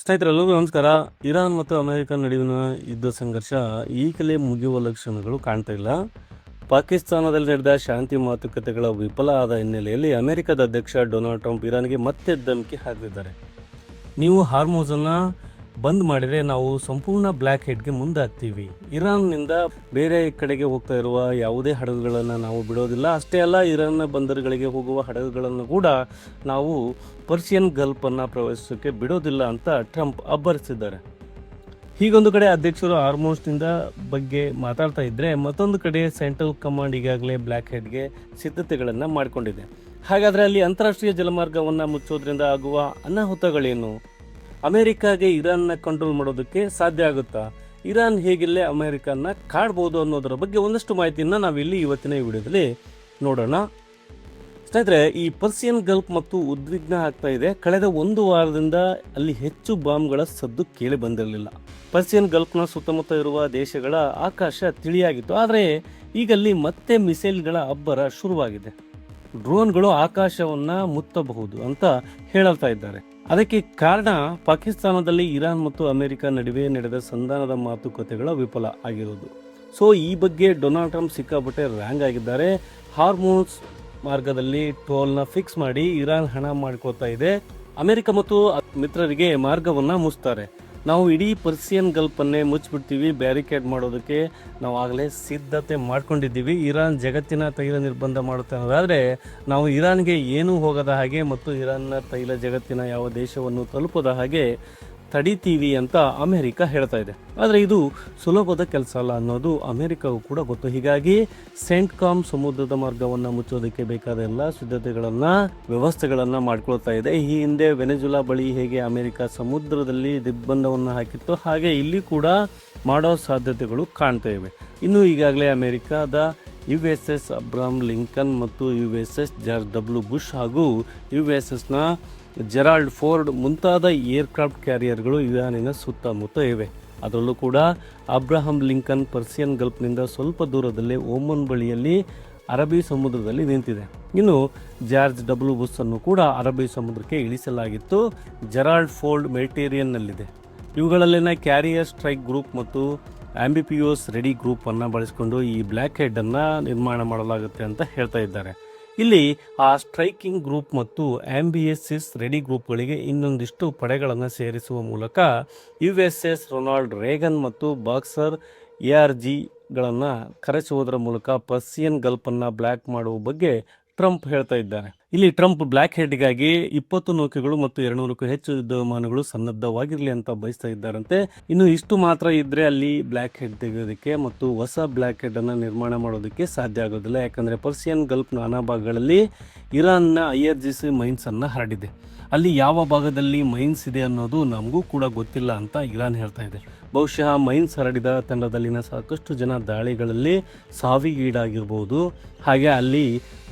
ಸ್ನೇಹಿತರೆಲ್ಲರಿಗೂ ನಮಸ್ಕಾರ. ಇರಾನ್ ಮತ್ತು ಅಮೆರಿಕ ನಡುವಿನ ಯುದ್ಧ ಸಂಘರ್ಷ ಈಗಲೇ ಮುಗಿಯುವ ಲಕ್ಷಣಗಳು ಕಾಣ್ತಾ ಇಲ್ಲ. ಪಾಕಿಸ್ತಾನದಲ್ಲಿ ನಡೆದ ಶಾಂತಿ ಮಾತುಕತೆಗಳ ವಿಫಲ ಆದ ಹಿನ್ನೆಲೆಯಲ್ಲಿ ಅಮೆರಿಕದ ಅಧ್ಯಕ್ಷ ಡೊನಾಲ್ಡ್ ಟ್ರಂಪ್ ಇರಾನ್ಗೆ ಮತ್ತೆ ಧಮಕಿ ಹಾಕಿದ್ದಾರೆ. ನೀವು ಹಾರ್ಮೋಜನ್ನು ಬಂದ್ ಮಾಡಿದರೆ ನಾವು ಸಂಪೂರ್ಣ ಬ್ಲ್ಯಾಕ್ ಹೆಡ್ಗೆ ಮುಂದಾಗ್ತೀವಿ. ಇರಾನ್ನಿಂದ ಬೇರೆ ಕಡೆಗೆ ಹೋಗ್ತಾ ಇರುವ ಯಾವುದೇ ಹಡಗುಗಳನ್ನು ನಾವು ಬಿಡೋದಿಲ್ಲ. ಅಷ್ಟೇ ಅಲ್ಲ, ಇರಾನ್ನ ಬಂದರುಗಳಿಗೆ ಹೋಗುವ ಹಡಗುಗಳನ್ನು ಕೂಡ ನಾವು ಪರ್ಷಿಯನ್ ಗಲ್ಫನ್ನು ಪ್ರವೇಶಿಸೋಕ್ಕೆ ಬಿಡೋದಿಲ್ಲ ಅಂತ ಟ್ರಂಪ್ ಅಬ್ಬರಿಸಿದ್ದಾರೆ. ಹೀಗೊಂದು ಕಡೆ ಅಧ್ಯಕ್ಷರು ಹಾರ್ಮೋಜ್ನಿಂದ ಬಗ್ಗೆ ಮಾತಾಡ್ತಾ ಇದ್ದರೆ, ಮತ್ತೊಂದು ಕಡೆ ಸೆಂಟ್ರಲ್ ಕಮಾಂಡ್ ಈಗಾಗಲೇ ಬ್ಲ್ಯಾಕ್ ಹೆಡ್ಗೆ ಸಿದ್ಧತೆಗಳನ್ನು ಮಾಡಿಕೊಂಡಿದೆ. ಹಾಗಾದರೆ ಅಲ್ಲಿ ಅಂತಾರಾಷ್ಟ್ರೀಯ ಜಲಮಾರ್ಗವನ್ನು ಮುಚ್ಚೋದ್ರಿಂದ ಆಗುವ ಅನಾಹುತಗಳೇನು? ಅಮೆರಿಕಾಗೆ ಇರಾನ್ನ ಕಂಟ್ರೋಲ್ ಮಾಡೋದಕ್ಕೆ ಸಾಧ್ಯ ಆಗುತ್ತಾ? ಇರಾನ್ ಹೇಗಿಲ್ಲೇ ಅಮೆರಿಕನ್ನ ಕಾಡ್ಬೋದು ಅನ್ನೋದರ ಬಗ್ಗೆ ಒಂದಷ್ಟು ಮಾಹಿತಿಯನ್ನು ನಾವಿಲ್ಲಿ ಇವತ್ತಿನ ಈ ವಿಡಿಯೋದಲ್ಲಿ ನೋಡೋಣ. ಸ್ನೇಹಿತರೆ, ಈ ಪರ್ಷಿಯನ್ ಗಲ್ಫ್ ಮತ್ತು ಉದ್ವಿಗ್ನ ಆಗ್ತಾ ಇದೆ. ಕಳೆದ ಒಂದು ವಾರದಿಂದ ಅಲ್ಲಿ ಹೆಚ್ಚು ಬಾಂಬ್ಗಳ ಸದ್ದು ಕೇಳಿ ಬಂದಿರಲಿಲ್ಲ. ಪರ್ಷಿಯನ್ ಗಲ್ಫ್ನ ಸುತ್ತಮುತ್ತ ಇರುವ ದೇಶಗಳ ಆಕಾಶ ತಿಳಿಯಾಗಿತ್ತು. ಆದರೆ ಈಗಲ್ಲಿ ಮತ್ತೆ ಮಿಸೈಲ್ಗಳ ಅಬ್ಬರ ಶುರುವಾಗಿದೆ. ಡ್ರೋನ್ಗಳು ಆಕಾಶವನ್ನು ಮುತ್ತಬಹುದು ಅಂತ ಹೇಳ್ತಾ ಇದ್ದಾರೆ. ಅದಕ್ಕೆ ಕಾರಣ ಪಾಕಿಸ್ತಾನದಲ್ಲಿ ಇರಾನ್ ಮತ್ತು ಅಮೆರಿಕ ನಡುವೆ ನಡೆದ ಸಂಧಾನದ ಮಾತುಕತೆಗಳ ವಿಫಲ ಆಗಿರೋದು. ಸೊ ಈ ಬಗ್ಗೆ ಡೊನಾಲ್ಡ್ ಟ್ರಂಪ್ ಸಿಕ್ಕಾಪಟ್ಟೆ ರ್ಯಾಂಗ್ ಆಗಿದ್ದಾರೆ. ಹಾರ್ಮೋನ್ಸ್ ಮಾರ್ಗದಲ್ಲಿ ಟೋಲ್ನ ಫಿಕ್ಸ್ ಮಾಡಿ ಇರಾನ್ ಹಣ ಮಾಡ್ಕೋತಾ ಇದೆ. ಅಮೆರಿಕ ಮತ್ತು ಮಿತ್ರರಿಗೆ ಮಾರ್ಗವನ್ನು ಮುಚ್ತಾರೆ. ನಾವು ಇಡೀ ಪರ್ಷಿಯನ್ ಗಲ್ಫನ್ನೇ ಮುಚ್ಚಿಬಿಡ್ತೀವಿ, ಬ್ಯಾರಿಕೇಡ್ ಮಾಡೋದಕ್ಕೆ ನಾವು ಆಗಲೇ ಸಿದ್ಧತೆ ಮಾಡ್ಕೊಂಡಿದ್ದೀವಿ. ಇರಾನ್ ಜಗತ್ತಿನ ತೈಲ ನಿರ್ಬಂಧ ಮಾಡುತ್ತೆ ಅನ್ನೋದಾದರೆ ನಾವು ಇರಾನ್ಗೆ ಏನೂ ಹೋಗದ ಹಾಗೆ ಮತ್ತು ಇರಾನ್ನ ತೈಲ ಜಗತ್ತಿನ ಯಾವ ದೇಶವನ್ನು ತಲುಪದ ಹಾಗೆ ತಡಿತೀವಿ ಅಂತ ಅಮೆರಿಕ ಹೇಳ್ತಾ ಇದೆ. ಆದರೆ ಇದು ಸುಲಭದ ಕೆಲಸ ಅಲ್ಲ ಅನ್ನೋದು ಅಮೆರಿಕಗೂ ಕೂಡ ಗೊತ್ತು. ಹೀಗಾಗಿ ಸೆಂಟ್ ಕಾಮ್ ಸಮುದ್ರದ ಮಾರ್ಗವನ್ನು ಮುಚ್ಚೋದಕ್ಕೆ ಬೇಕಾದ ಎಲ್ಲ ಸಿದ್ಧತೆಗಳನ್ನು ವ್ಯವಸ್ಥೆಗಳನ್ನು ಮಾಡ್ಕೊಳ್ತಾ ಇದೆ. ಈ ಹಿಂದೆ ವೆನೆಜುಲಾ ಬಳಿ ಹೇಗೆ ಅಮೆರಿಕ ಸಮುದ್ರದಲ್ಲಿ ದಿಗ್ಬಂಧವನ್ನು ಹಾಕಿತ್ತು, ಹಾಗೆ ಇಲ್ಲಿ ಕೂಡ ಮಾಡೋ ಸಾಧ್ಯತೆಗಳು ಕಾಣ್ತಾ ಇವೆ. ಇನ್ನು ಈಗಾಗಲೇ ಅಮೆರಿಕದ USS ಅಬ್ರಹಂ ಲಿಂಕನ್ ಮತ್ತು USS ಜಾರ್ಜ್ ಡಬ್ಲ್ಯೂ ಬುಷ್ ಹಾಗೂ USSನ ಜೆರಾಲ್ಡ್ ಫೋರ್ಡ್ ಮುಂತಾದ ಏರ್ಕ್ರಾಫ್ಟ್ ಕ್ಯಾರಿಯರ್ಗಳು ಇರಾನಿನ ಸುತ್ತಮುತ್ತ ಇವೆ. ಅದರಲ್ಲೂ ಕೂಡ ಅಬ್ರಹಂ ಲಿಂಕನ್ ಪರ್ಷಿಯನ್ ಗಲ್ಫ್ನಿಂದ ಸ್ವಲ್ಪ ದೂರದಲ್ಲೇ ಓಮನ್ ಬಳಿಯಲ್ಲಿ ಅರಬ್ಬಿ ಸಮುದ್ರದಲ್ಲಿ ನಿಂತಿದೆ. ಇನ್ನು ಜಾರ್ಜ್ ಡಬ್ಲ್ಯೂ ಬುಷ್ ಅನ್ನು ಕೂಡ ಅರಬ್ಬಿ ಸಮುದ್ರಕ್ಕೆ ಇಳಿಸಲಾಗಿತ್ತು. ಜೆರಾಲ್ಡ್ ಫೋರ್ಡ್ ಮೆಡಿಟೇರಿಯನ್ನಲ್ಲಿದೆ. ಇವುಗಳಲ್ಲಿನ ಕ್ಯಾರಿಯರ್ ಸ್ಟ್ರೈಕ್ ಗ್ರೂಪ್ ಮತ್ತು ಆಂಬಿಪಿಯೋಸ್ ರೆಡಿ ಗ್ರೂಪನ್ನು ಬಳಸಿಕೊಂಡು ಈ ಬ್ಲ್ಯಾಕ್ ಹೆಡ್ಡನ್ನು ನಿರ್ಮಾಣ ಮಾಡಲಾಗುತ್ತೆ ಅಂತ ಹೇಳ್ತಾ ಇದ್ದಾರೆ. ಇಲ್ಲಿ ಆ ಸ್ಟ್ರೈಕಿಂಗ್ ಗ್ರೂಪ್ ಮತ್ತು ಆಂಬಿಯಸಿಸ್ ರೆಡಿ ಗ್ರೂಪ್ಗಳಿಗೆ ಇನ್ನೊಂದಿಷ್ಟು ಪಡೆಗಳನ್ನು ಸೇರಿಸುವ ಮೂಲಕ USS ರೊನಾಲ್ಡ್ ರೇಗನ್ ಮತ್ತು ಬಾಕ್ಸರ್ ARGಗಳನ್ನು ಕರೆಸುವುದರ ಮೂಲಕ ಪರ್ಷಿಯನ್ ಗಲ್ಫನ್ನು ಬ್ಲ್ಯಾಕ್ ಮಾಡುವ ಬಗ್ಗೆ ಟ್ರಂಪ್ ಹೇಳ್ತಾ ಇದ್ದಾರೆ. ಇಲ್ಲಿ ಟ್ರಂಪ್ ಬ್ಲ್ಯಾಕ್ ಹೆಡ್ಗಾಗಿ 20 ನೌಕೆಗಳು ಮತ್ತು 200ಕ್ಕೂ ಹೆಚ್ಚು ಯುದ್ಧ ವಿಮಾನಗಳು ಸನ್ನದ್ಧವಾಗಿರಲಿ ಅಂತ ಬಯಸ್ತಾ ಇದ್ದಾರಂತೆ. ಇನ್ನು ಇಷ್ಟು ಮಾತ್ರ ಇದ್ರೆ ಅಲ್ಲಿ ಬ್ಲ್ಯಾಕ್ ಹೆಡ್ ತೆಗೆಯೋದಕ್ಕೆ ಮತ್ತು ಹೊಸ ಬ್ಲ್ಯಾಕ್ ಹೆಡ್ ಅನ್ನು ನಿರ್ಮಾಣ ಮಾಡೋದಕ್ಕೆ ಸಾಧ್ಯ ಆಗೋದಿಲ್ಲ. ಯಾಕಂದ್ರೆ ಪರ್ಷಿಯನ್ ಗಲ್ಫ್ ನಾನಾ ಭಾಗಗಳಲ್ಲಿ ಇರಾನ್ನ IRGC ಮೈನ್ಸ್ ಅನ್ನ ಹರಡಿದೆ. ಅಲ್ಲಿ ಯಾವ ಭಾಗದಲ್ಲಿ ಮೈನ್ಸ್ ಇದೆ ಅನ್ನೋದು ನಮಗೂ ಕೂಡ ಗೊತ್ತಿಲ್ಲ ಅಂತ ಇರಾನ್ ಹೇಳ್ತಾ ಇದೆ. ಬಹುಶಃ ಮೈನ್ಸ್ ಹರಡಿದ ತಂಡದಲ್ಲಿನ ಸಾಕಷ್ಟು ಜನ ದಾಳಿಗಳಲ್ಲಿ ಸಾವಿಗೀಡಾಗಿರ್ಬೋದು. ಹಾಗೆ ಅಲ್ಲಿ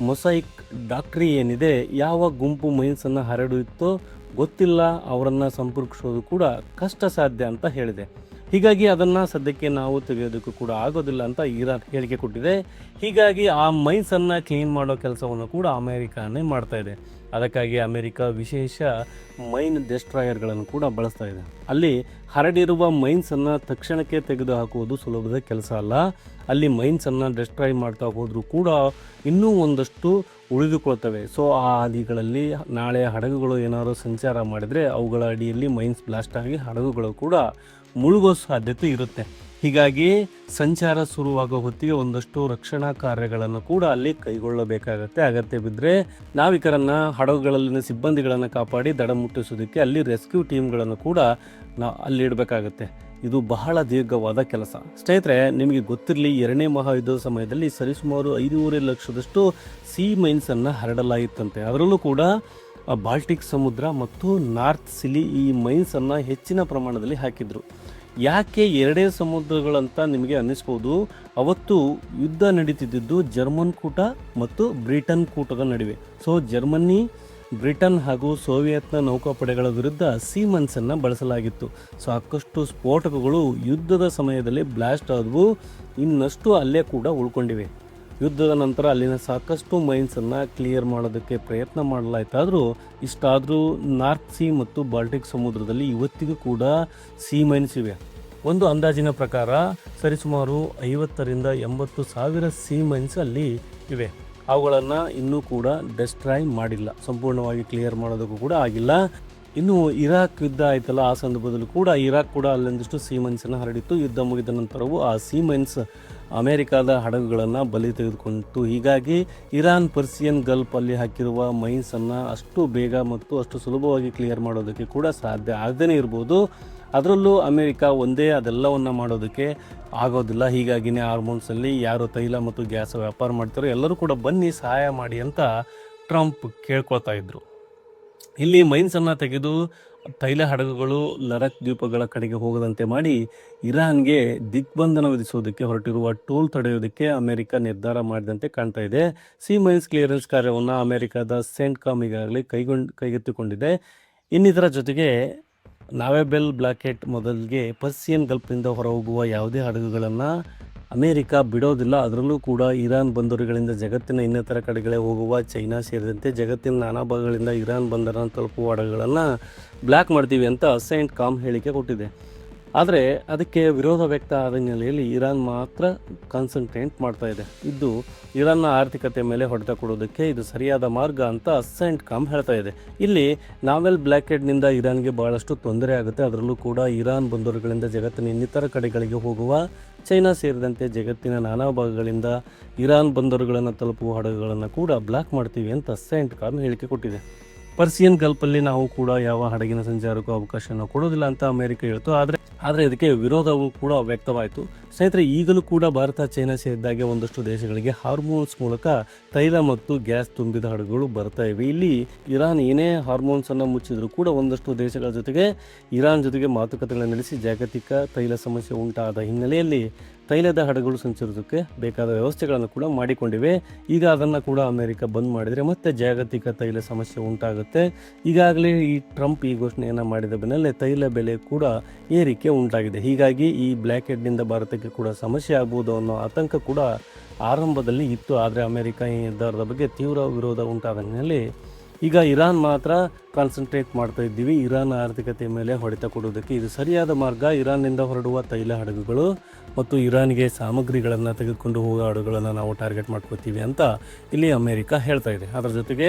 ಮೊಸೈಕ್ ಡಾಕ್ಟ್ರಿ ಏನಿದೆ, ಯಾವ ಗುಂಪು ಮೈನ್ಸನ್ನು ಹರಡಿತ್ತೋ ಗೊತ್ತಿಲ್ಲ, ಅವರನ್ನು ಸಂಪರ್ಕಿಸೋದು ಕೂಡ ಕಷ್ಟ ಸಾಧ್ಯ ಅಂತ ಹೇಳಿದೆ. ಹೀಗಾಗಿ ಅದನ್ನು ಸದ್ಯಕ್ಕೆ ನಾವು ತೆಗೆಯೋದಕ್ಕೂ ಕೂಡ ಆಗೋದಿಲ್ಲ ಅಂತ ಇರಾನ್ ಹೇಳಿಕೆ ಕೊಟ್ಟಿದೆ. ಹೀಗಾಗಿ ಆ ಮೈನ್ಸನ್ನು ಕ್ಲೀನ್ ಮಾಡೋ ಕೆಲಸವನ್ನು ಕೂಡ ಅಮೆರಿಕನೇ ಮಾಡ್ತಾ ಇದೆ. ಅದಕ್ಕಾಗಿ ಅಮೆರಿಕ ವಿಶೇಷ ಮೈನ್ ಡೆಸ್ಟ್ರಾಯರ್ಗಳನ್ನು ಕೂಡ ಬಳಸ್ತಾ ಇದೆ. ಅಲ್ಲಿ ಹರಡಿರುವ ಮೈನ್ಸನ್ನು ತಕ್ಷಣಕ್ಕೆ ತೆಗೆದು ಹಾಕುವುದು ಸುಲಭದ ಕೆಲಸ ಅಲ್ಲ. ಅಲ್ಲಿ ಮೈನ್ಸನ್ನು ಡೆಸ್ಟ್ರಾಯ್ ಮಾಡ್ತಾ ಹೋದರೂ ಕೂಡ ಇನ್ನೂ ಒಂದಷ್ಟು ಉಳಿದುಕೊಳ್ತವೆ. ಸೊ ಆ ಹಾದಿಗಳಲ್ಲಿ ನಾಳೆ ಹಡಗುಗಳು ಏನಾದರೂ ಸಂಚಾರ ಮಾಡಿದರೆ ಅವುಗಳ ಅಡಿಯಲ್ಲಿ ಮೈನ್ಸ್ ಬ್ಲಾಸ್ಟ್ ಆಗಿ ಹಡಗುಗಳು ಕೂಡ ಮುಳುಗೋ ಸಾಧ್ಯತೆ ಇರುತ್ತೆ. ಹೀಗಾಗಿ ಸಂಚಾರ ಶುರುವಾಗೋ ಹೊತ್ತಿಗೆ ಒಂದಷ್ಟು ರಕ್ಷಣಾ ಕಾರ್ಯಗಳನ್ನು ಕೂಡ ಅಲ್ಲಿ ಕೈಗೊಳ್ಳಬೇಕಾಗತ್ತೆ. ಅಗತ್ಯ ಬಿದ್ದರೆ ನಾವಿಕರನ್ನು, ಹಡಗುಗಳಲ್ಲಿನ ಸಿಬ್ಬಂದಿಗಳನ್ನು ಕಾಪಾಡಿ ದಡ ಮುಟ್ಟಿಸೋದಕ್ಕೆ ಅಲ್ಲಿ ರೆಸ್ಕ್ಯೂ ಟೀಮ್ಗಳನ್ನು ಕೂಡ ಅಲ್ಲಿ ಇಡಬೇಕಾಗತ್ತೆ. ಇದು ಬಹಳ ದೀರ್ಘವಾದ ಕೆಲಸ. ಸ್ನೇಹಿತರೆ, ನಿಮಗೆ ಗೊತ್ತಿರಲಿ, 2ನೇ ಮಹಾಯುದ್ಧದ ಸಮಯದಲ್ಲಿ ಸರಿಸುಮಾರು 5.5 ಲಕ್ಷದಷ್ಟು ಸಿ ಮೈನ್ಸನ್ನು ಹರಡಲಾಯಿತಂತೆ. ಅದರಲ್ಲೂ ಕೂಡ ಬಾಲ್ಟಿಕ್ ಸಮುದ್ರ ಮತ್ತು ನಾರ್ತ್ ಸಿಲಿ ಈ ಮೈನ್ಸನ್ನು ಹೆಚ್ಚಿನ ಪ್ರಮಾಣದಲ್ಲಿ ಹಾಕಿದ್ರು. ಯಾಕೆ 2 ಸಮುದ್ರಗಳಂತ ನಿಮಗೆ ಅನ್ನಿಸ್ಬೋದು. ಅವತ್ತು ಯುದ್ಧ ನಡೀತಿದ್ದು ಜರ್ಮನ್ ಕೂಟ ಮತ್ತು ಬ್ರಿಟನ್ ಕೂಟದ ನಡುವೆ. ಸೊ ಜರ್ಮನಿ, ಬ್ರಿಟನ್ ಹಾಗೂ ಸೋವಿಯತ್ನ ನೌಕಾಪಡೆಗಳ ವಿರುದ್ಧ ಸೀಮನ್ಸನ್ನು ಬಳಸಲಾಗಿತ್ತು. ಸಾಕಷ್ಟು ಸ್ಫೋಟಕಗಳು ಯುದ್ಧದ ಸಮಯದಲ್ಲಿ ಬ್ಲಾಸ್ಟ್ ಆದವು, ಇನ್ನಷ್ಟು ಅಲ್ಲೇ ಕೂಡ ಉಳ್ಕೊಂಡಿವೆ. ಯುದ್ಧದ ನಂತರ ಅಲ್ಲಿನ ಸಾಕಷ್ಟು ಮೈನ್ಸನ್ನು ಕ್ಲಿಯರ್ ಮಾಡೋದಕ್ಕೆ ಪ್ರಯತ್ನ ಮಾಡಲಾಯ್ತಾದರೂ ಇಷ್ಟಾದರೂ ನಾರ್ತ್ ಸಿ ಮತ್ತು ಬಾಲ್ಟಿಕ್ ಸಮುದ್ರದಲ್ಲಿ ಇವತ್ತಿಗೂ ಕೂಡ ಸಿ ಮೈನ್ಸ್ ಇವೆ. ಒಂದು ಅಂದಾಜಿನ ಪ್ರಕಾರ ಸರಿಸುಮಾರು 50,000 to 80,000 ಸಿ ಮೈನ್ಸ್ ಅಲ್ಲಿ ಇವೆ. ಅವುಗಳನ್ನು ಇನ್ನೂ ಕೂಡ ಡೆಸ್ಟ್ರಾಯ್ ಮಾಡಿಲ್ಲ, ಸಂಪೂರ್ಣವಾಗಿ ಕ್ಲಿಯರ್ ಮಾಡೋದಕ್ಕೂ ಕೂಡ ಆಗಿಲ್ಲ. ಇನ್ನು ಇರಾಕ್ ಯುದ್ಧ ಆಯ್ತಲ್ಲ, ಆ ಸಂದರ್ಭದಲ್ಲೂ ಕೂಡ ಇರಾಕ್ ಕೂಡ ಅಲ್ಲೊಂದಿಷ್ಟು ಸಿ ಮೈನ್ಸನ್ನು ಹರಡಿತ್ತು. ಯುದ್ಧ ಮುಗಿದ ನಂತರವೂ ಆ ಸಿ ಮೈನ್ಸ್ ಅಮೇರಿಕಾದ ಹಡಗುಗಳನ್ನು ಬಲಿ ತೆಗೆದುಕೊಂಡಿತ್ತು. ಹೀಗಾಗಿ ಇರಾನ್ ಪರ್ಸಿಯನ್ ಗಲ್ಫ್ ಅಲ್ಲಿ ಹಾಕಿರುವ ಮೈನ್ಸನ್ನು ಅಷ್ಟು ಬೇಗ ಮತ್ತು ಅಷ್ಟು ಸುಲಭವಾಗಿ ಕ್ಲಿಯರ್ ಮಾಡೋದಕ್ಕೆ ಕೂಡ ಸಾಧ್ಯ ಆಗದೇ ಇರ್ಬೋದು. ಅದರಲ್ಲೂ ಅಮೇರಿಕಾ ಒಂದೇ ಅದೆಲ್ಲವನ್ನು ಮಾಡೋದಕ್ಕೆ ಆಗೋದಿಲ್ಲ. ಹೀಗಾಗಿನೇ ಹಾರ್ಮೋನ್ಸಲ್ಲಿ ಯಾರು ತೈಲ ಮತ್ತು ಗ್ಯಾಸ್ ವ್ಯಾಪಾರ ಮಾಡ್ತಾರೋ ಎಲ್ಲರೂ ಕೂಡ ಬನ್ನಿ ಸಹಾಯ ಮಾಡಿ ಅಂತ ಟ್ರಂಪ್ ಕೇಳ್ಕೊಳ್ತಾ ಇದ್ರು. ಇಲ್ಲಿ ಮೈನ್ಸನ್ನು ತೆಗೆದು ತೈಲ ಹಡಗುಗಳು ಲಡಖ್ ದ್ವೀಪಗಳ ಕಡೆಗೆ ಹೋಗದಂತೆ ಮಾಡಿ ಇರಾನ್ಗೆ ದಿಗ್ಬಂಧನ ವಿಧಿಸೋದಕ್ಕೆ ಹೊರಟಿರುವ ಟೋಲ್ ತಡೆಯೋದಕ್ಕೆ ಅಮೆರಿಕ ನಿರ್ಧಾರ ಮಾಡಿದಂತೆ ಕಾಣ್ತಾ ಇದೆ. ಸಿ ಮೈನ್ಸ್ ಕ್ಲಿಯರೆನ್ಸ್ ಕಾರ್ಯವನ್ನು ಅಮೆರಿಕದ ಸೆಂಟ್ಕಾಮ್ ಈಗಾಗಲೇ ಕೈಗೆತ್ತಿಕೊಂಡಿದೆ. ಇನ್ನಿತರ ಜೊತೆಗೆ ನಾವೆಬೆಲ್ ಬ್ಲಾಕೆಟ್ ಮೊದಲಿಗೆ ಪರ್ಸಿಯನ್ ಗಲ್ಫ್ನಿಂದ ಹೊರಹೋಗುವ ಯಾವುದೇ ಹಡಗುಗಳನ್ನು ಅಮೇರಿಕ ಬಿಡೋದಿಲ್ಲ. ಅದರಲ್ಲೂ ಕೂಡ ಇರಾನ್ ಬಂದರುಗಳಿಂದ ಜಗತ್ತಿನ ಇನ್ನಿತರ ಕಡೆಗಳೇ ಹೋಗುವ ಚೈನಾ ಸೇರಿದಂತೆ ಜಗತ್ತಿನ ನಾನಾ ಭಾಗಗಳಿಂದ ಇರಾನ್ ಬಂದರನ್ನು ತಲುಪುವ ಹಡಗುಗಳನ್ನು ಬ್ಲಾಕ್ ಮಾಡ್ತೀವಿ ಅಂತ ಸೆಂಟ್ಕಾಮ್ ಹೇಳಿಕೆ ಕೊಟ್ಟಿದೆ. ಆದರೆ ಅದಕ್ಕೆ ವಿರೋಧ ವ್ಯಕ್ತ ಆದ ಹಿನ್ನೆಲೆಯಲ್ಲಿ ಇರಾನ್ ಮಾತ್ರ ಕಾನ್ಸಂಟ್ರೇಟ್ ಮಾಡ್ತಾ ಇದೆ. ಇದು ಇರಾನ್ನ ಆರ್ಥಿಕತೆ ಮೇಲೆ ಹೊಡೆತ ಕೊಡೋದಕ್ಕೆ ಇದು ಸರಿಯಾದ ಮಾರ್ಗ ಅಂತ ಸೆಂಟ್ಕಾಮ್ ಹೇಳ್ತಾ ಇದೆ. ಇಲ್ಲಿ ನಾವೆಲ್ ಬ್ಲಾಕೆಟ್ನಿಂದ ಇರಾನ್ಗೆ ಬಹಳಷ್ಟು ತೊಂದರೆ ಆಗುತ್ತೆ. ಅದರಲ್ಲೂ ಕೂಡ ಇರಾನ್ ಬಂದರುಗಳಿಂದ ಜಗತ್ತಿನ ಇನ್ನಿತರ ಕಡೆಗಳಿಗೆ ಹೋಗುವ ಚೈನಾ ಸೇರಿದಂತೆ ಜಗತ್ತಿನ ನಾನಾ ಭಾಗಗಳಿಂದ ಇರಾನ್ ಬಂದರುಗಳನ್ನು ತಲುಪುವ ಹಡಗುಗಳನ್ನು ಕೂಡ ಬ್ಲಾಕ್ ಮಾಡ್ತೀವಿ ಅಂತ ಸೆಂಟ್ಕಾಮ್ ಹೇಳಿಕೆ ಕೊಟ್ಟಿದೆ. ಪರ್ಸಿಯನ್ ಗಲ್ಫಲ್ಲಿ ನಾವು ಕೂಡ ಯಾವ ಹಡಗಿನ ಸಂಚಾರಕ್ಕೂ ಅವಕಾಶವನ್ನು ಕೊಡೋದಿಲ್ಲ ಅಂತ ಅಮೆರಿಕ ಹೇಳ್ತು. ಆದರೆ ಇದಕ್ಕೆ ವಿರೋಧವೂ ಕೂಡ ವ್ಯಕ್ತವಾಯಿತು. ಸ್ನೇಹಿತರೆ, ಈಗಲೂ ಕೂಡ ಭಾರತ ಚೈನಾ ಸೇರಿದಾಗೆ ಒಂದಷ್ಟು ದೇಶಗಳಿಗೆ ಹಾರ್ಮೋನ್ಸ್ ಮೂಲಕ ತೈಲ ಮತ್ತು ಗ್ಯಾಸ್ ತುಂಬಿದ ಹಡಗುಗಳು ಬರ್ತಾ ಇವೆ. ಇಲ್ಲಿ ಇರಾನ್ ಏನೇ ಹಾರ್ಮೋನ್ಸನ್ನು ಮುಚ್ಚಿದರೂ ಕೂಡ ಒಂದಷ್ಟು ದೇಶಗಳ ಜೊತೆಗೆ ಇರಾನ್ ಜೊತೆಗೆ ಮಾತುಕತೆಗಳನ್ನು ನಡೆಸಿ ಜಾಗತಿಕ ತೈಲ ಸಮಸ್ಯೆ ಉಂಟಾದ ಹಿನ್ನೆಲೆಯಲ್ಲಿ ತೈಲದ ಹಡಗುಗಳು ಸಂಚರಿಸೋದಕ್ಕೆ ಬೇಕಾದ ವ್ಯವಸ್ಥೆಗಳನ್ನು ಕೂಡ ಮಾಡಿಕೊಂಡಿವೆ. ಈಗ ಅದನ್ನು ಕೂಡ ಅಮೆರಿಕ ಬಂದ್ ಮಾಡಿದರೆ ಮತ್ತೆ ಜಾಗತಿಕ ತೈಲ ಸಮಸ್ಯೆ ಉಂಟಾಗುತ್ತೆ. ಈಗಾಗಲೇ ಈ ಟ್ರಂಪ್ ಈ ಘೋಷಣೆಯನ್ನು ಮಾಡಿದ ಬೆನ್ನಲ್ಲೇ ತೈಲ ಬೆಲೆ ಕೂಡ ಏರಿಕೆ ಉಂಟಾಗಿದೆ. ಹೀಗಾಗಿ ಈ ಬ್ಲ್ಯಾಕೆಟ್ನಿಂದ ಭಾರತಕ್ಕೆ ಕೂಡ ಸಮಸ್ಯೆ ಆಗ್ಬೋದು ಅನ್ನೋ ಆತಂಕ ಕೂಡ ಆರಂಭದಲ್ಲಿ ಇತ್ತು. ಆದರೆ ಅಮೆರಿಕ ಈ ನಿರ್ಧಾರದ ಬಗ್ಗೆ ತೀವ್ರ ವಿರೋಧ ಉಂಟಾದ ಹಿನ್ನೆಲೆ ಈಗ ಇರಾನ್ ಮಾತ್ರ ಕಾನ್ಸಂಟ್ರೇಟ್ ಮಾಡ್ತಾ ಇದ್ದೀವಿ. ಇರಾನ್ ಆರ್ಥಿಕತೆ ಮೇಲೆ ಹೊಡೆತ ಕೊಡುವುದಕ್ಕೆ ಇದು ಸರಿಯಾದ ಮಾರ್ಗ. ಇರಾನ್ನಿಂದ ಹೊರಡುವ ತೈಲ ಹಡಗುಗಳು ಮತ್ತು ಇರಾನ್ಗೆ ಸಾಮಗ್ರಿಗಳನ್ನು ತೆಗೆದುಕೊಂಡು ಹೋಗೋ ಹಡಗುಗಳನ್ನು ನಾವು ಟಾರ್ಗೆಟ್ ಮಾಡ್ಕೋತೀವಿ ಅಂತ ಇಲ್ಲಿ ಅಮೆರಿಕ ಹೇಳ್ತಾ ಇದೆ. ಅದರ ಜೊತೆಗೆ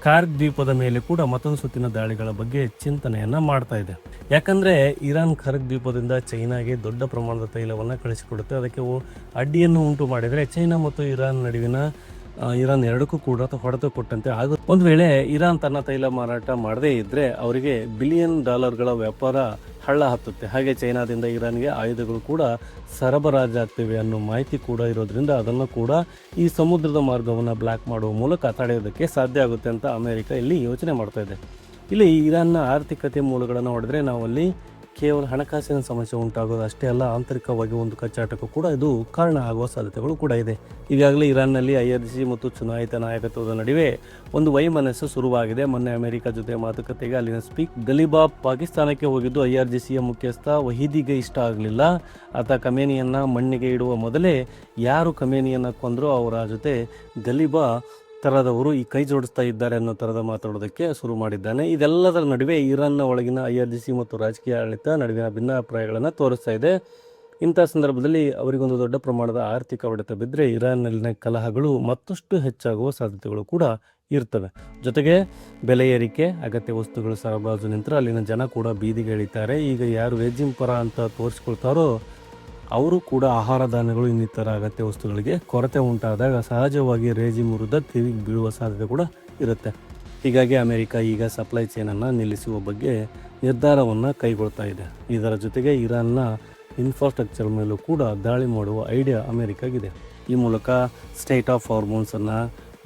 ಕಾರ್ಗ್ ದ್ವೀಪದ ಮೇಲೆ ಕೂಡ ಮತ್ತೊಂದು ಸುತ್ತಿನ ದಾಳಿಗಳ ಬಗ್ಗೆ ಚಿಂತನೆಯನ್ನು ಮಾಡ್ತಾ ಇದೆ. ಯಾಕಂದರೆ ಇರಾನ್ ಕಾರ್ಗ್ ದ್ವೀಪದಿಂದ ಚೈನಾಗೆ ದೊಡ್ಡ ಪ್ರಮಾಣದ ತೈಲವನ್ನು ಕಳಿಸಿಕೊಡುತ್ತೆ. ಅದಕ್ಕೆ ಅಡ್ಡಿಯನ್ನು ಉಂಟು ಮಾಡಿದರೆ ಚೈನಾ ಮತ್ತು ಇರಾನ್ ನಡುವಿನ ಇರಾನ್ ಎರಡಕ್ಕೂ ಕೂಡ ಹೊಡೆತ ಕೊಟ್ಟಂತೆ ಆಗುತ್ತೆ. ಒಂದು ವೇಳೆ ಇರಾನ್ ತನ್ನ ತೈಲ ಮಾರಾಟ ಮಾಡದೇ ಇದ್ದರೆ ಅವರಿಗೆ $1 ಬಿಲಿಯನ್ ವ್ಯಾಪಾರ ಹಳ್ಳ ಹತ್ತುತ್ತೆ. ಹಾಗೆ ಚೈನಾದಿಂದ ಇರಾನ್ಗೆ ಆಯುಧಗಳು ಕೂಡ ಸರಬರಾಜಾಗ್ತಿವೆ ಅನ್ನೋ ಮಾಹಿತಿ ಕೂಡ ಇರೋದ್ರಿಂದ ಅದನ್ನು ಕೂಡ ಈ ಸಮುದ್ರದ ಮಾರ್ಗವನ್ನು ಬ್ಲಾಕ್ ಮಾಡುವ ಮೂಲಕ ತಡೆಯೋದಕ್ಕೆ ಸಾಧ್ಯ ಆಗುತ್ತೆ ಅಂತ ಅಮೆರಿಕ ಇಲ್ಲಿ ಯೋಚನೆ ಮಾಡ್ತಾ ಇದೆ. ಇಲ್ಲಿ ಇರಾನ್ನ ಆರ್ಥಿಕತೆ ಮೂಲಗಳನ್ನು ಹೊಡೆದ್ರೆ ನಾವಲ್ಲಿ ಕೇವಲ ಹಣಕಾಸಿನ ಸಮಸ್ಯೆ ಉಂಟಾಗೋದು ಅಷ್ಟೇ ಅಲ್ಲ, ಆಂತರಿಕವಾಗಿ ಒಂದು ಕಚ್ಚಾಟಕ್ಕೂ ಕೂಡ ಇದು ಕಾರಣ ಆಗುವ ಸಾಧ್ಯತೆಗಳು ಕೂಡ ಇದೆ. ಈಗಾಗಲೇ ಇರಾನ್ನಲ್ಲಿ IRGC ಮತ್ತು ಚುನಾಯಿತ ನಾಯಕತ್ವದ ನಡುವೆ ಒಂದು ವೈಮನಸ್ಸು ಶುರುವಾಗಿದೆ. ಮೊನ್ನೆ ಅಮೆರಿಕ ಜೊತೆ ಮಾತುಕತೆಗೆ ಅಲ್ಲಿನ ಗಲಿಬಾ ಪಾಕಿಸ್ತಾನಕ್ಕೆ ಹೋಗಿದ್ದು IRGCಯ ಮುಖ್ಯಸ್ಥ ವಹೀದಿಗೆ ಇಷ್ಟ ಆಗಲಿಲ್ಲ. ಆತ ಖಮೇನಿಯನ್ನು ಮಣ್ಣಿಗೆ ಇಡುವ ಮೊದಲೇ ಯಾರು ಖಮೇನಿಯನ್ನು ಕೊಂದರೋ ಅವರ ಜೊತೆ ಗಲಿಬಾ ಥರದವರು ಈ ಕೈ ಜೋಡಿಸ್ತಾ ಇದ್ದಾರೆ ಅನ್ನೋ ಥರದ ಮಾತಾಡೋದಕ್ಕೆ ಶುರು ಮಾಡಿದ್ದಾನೆ. ಇದೆಲ್ಲದರ ನಡುವೆ ಇರಾನ್ನ ಒಳಗಿನ IRGC ಮತ್ತು ರಾಜಕೀಯ ಆಡಳಿತ ನಡುವಿನ ಭಿನ್ನಾಭಿಪ್ರಾಯಗಳನ್ನು ತೋರಿಸ್ತಾ ಇದೆ. ಇಂಥ ಸಂದರ್ಭದಲ್ಲಿ ಅವರಿಗೊಂದು ದೊಡ್ಡ ಪ್ರಮಾಣದ ಆರ್ಥಿಕ ಹೊಡೆತ ಬಿದ್ದರೆ ಇರಾನ್ನಲ್ಲಿನ ಕಲಹಗಳು ಮತ್ತಷ್ಟು ಹೆಚ್ಚಾಗುವ ಸಾಧ್ಯತೆಗಳು ಕೂಡ ಇರ್ತವೆ. ಜೊತೆಗೆ ಬೆಲೆ ಏರಿಕೆ, ಅಗತ್ಯ ವಸ್ತುಗಳು ಸರಬರಾಜು ನಿಂತರೆ ಅಲ್ಲಿನ ಜನ ಕೂಡ ಬೀದಿಗೆ ಇಳಿತಾರೆ. ಈಗ ಯಾರು ರೆಜಿಮ್ ಪರ ಅಂತ ತೋರಿಸ್ಕೊಳ್ತಾರೋ ಅವರು ಕೂಡ ಆಹಾರ ಧಾನ್ಯಗಳು ಇನ್ನಿತರ ಅಗತ್ಯ ವಸ್ತುಗಳಿಗೆ ಕೊರತೆ ಉಂಟಾದಾಗ ಸಹಜವಾಗಿ ರೆಜಿಮ್ ವಿರುದ್ಧ ತಿರುಗಿ ಬೀಳುವ ಸಾಧ್ಯತೆ ಕೂಡ ಇರುತ್ತೆ. ಹೀಗಾಗಿ ಅಮೆರಿಕ ಈಗ ಸಪ್ಲೈ ಚೈನನ್ನು ನಿಲ್ಲಿಸುವ ಬಗ್ಗೆ ನಿರ್ಧಾರವನ್ನು ಕೈಗೊಳ್ತಾ ಇದೆ. ಇದರ ಜೊತೆಗೆ ಇರಾನ್ನ ಇನ್ಫ್ರಾಸ್ಟ್ರಕ್ಚರ್ ಮೇಲೂ ಕೂಡ ದಾಳಿ ಮಾಡುವ ಐಡಿಯಾ ಅಮೆರಿಕಾಗಿದೆ. ಈ ಮೂಲಕ ಸ್ಟೇಟ್ ಆಫ್ ಹಾರ್ಮೋನ್ಸನ್ನು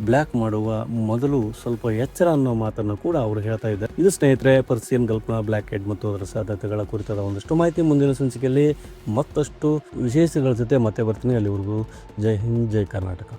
ಬ್ಲ್ಯಾಕ್ ಮಾಡುವ ಮೊದಲು ಸ್ವಲ್ಪ ಎಚ್ಚರ ಅನ್ನೋ ಮಾತನ್ನು ಕೂಡ ಅವರು ಹೇಳ್ತಾ ಇದ್ದಾರೆ. ಇದು ಸ್ನೇಹಿತರೆ ಪರ್ಸಿಯನ್ ಗಲ್ಫ್ನ ಬ್ಲ್ಯಾಕೆಟ್ ಮತ್ತು ಅದರ ಸಾಧ್ಯತೆಗಳ ಕುರಿತಾದ ಒಂದಷ್ಟು ಮಾಹಿತಿ. ಮುಂದಿನ ಸಂಚಿಕೆಯಲ್ಲಿ ಮತ್ತಷ್ಟು ವಿಶೇಷಗಳ ಜೊತೆ ಮತ್ತೆ ಬರ್ತೀನಿ. ಅಲ್ಲಿವರೆಗೂ ಜೈ ಹಿಂದ್, ಜೈ ಕರ್ನಾಟಕ.